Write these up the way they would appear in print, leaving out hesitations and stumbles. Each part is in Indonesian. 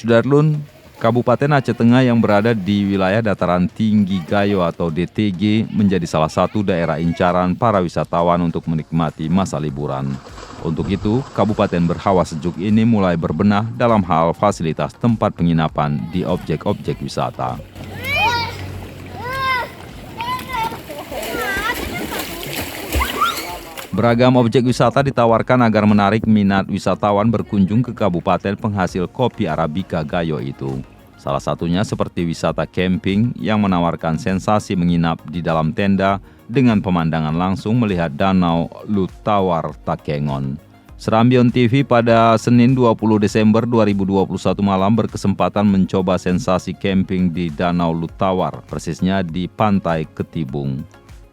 Sudarlun, Kabupaten Aceh Tengah yang berada di wilayah dataran tinggi Gayo atau DTG menjadi salah satu daerah incaran para wisatawan untuk menikmati masa liburan. Untuk itu, Kabupaten berhawa sejuk ini mulai berbenah dalam hal fasilitas tempat penginapan di objek-objek wisata. Beragam objek wisata ditawarkan agar menarik minat wisatawan berkunjung ke kabupaten penghasil kopi Arabica Gayo itu. Salah satunya seperti wisata camping yang menawarkan sensasi menginap di dalam tenda dengan pemandangan langsung melihat Danau Lutawar Takengon. Serambion TV pada Senin 20 Desember 2021 malam berkesempatan mencoba sensasi camping di Danau Lutawar, persisnya di Pantai Ketibung.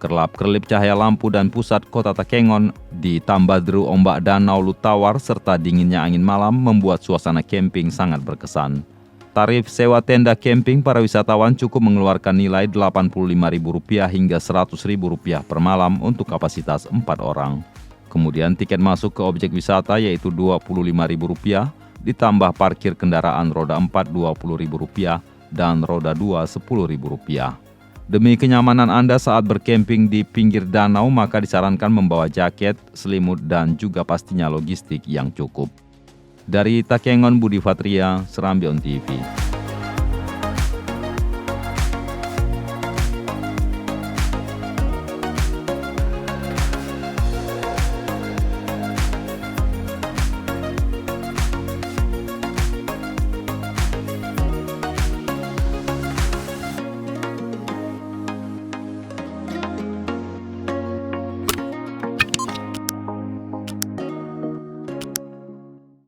Kerlap-kerlip cahaya lampu dan pusat kota Takengon ditambah deru ombak Danau Lutawar serta dinginnya angin malam membuat suasana camping sangat berkesan. Tarif sewa tenda camping para wisatawan cukup mengeluarkan nilai Rp85.000 hingga Rp100.000 per malam untuk kapasitas 4 orang. Kemudian tiket masuk ke objek wisata yaitu Rp25.000, ditambah parkir kendaraan roda 4 Rp20.000 dan roda 2 Rp10.000. Demi kenyamanan Anda saat berkemping di pinggir danau, maka disarankan membawa jaket, selimut, dan juga pastinya logistik yang cukup. Dari Takengon, Budi Fatria, Serambion TV.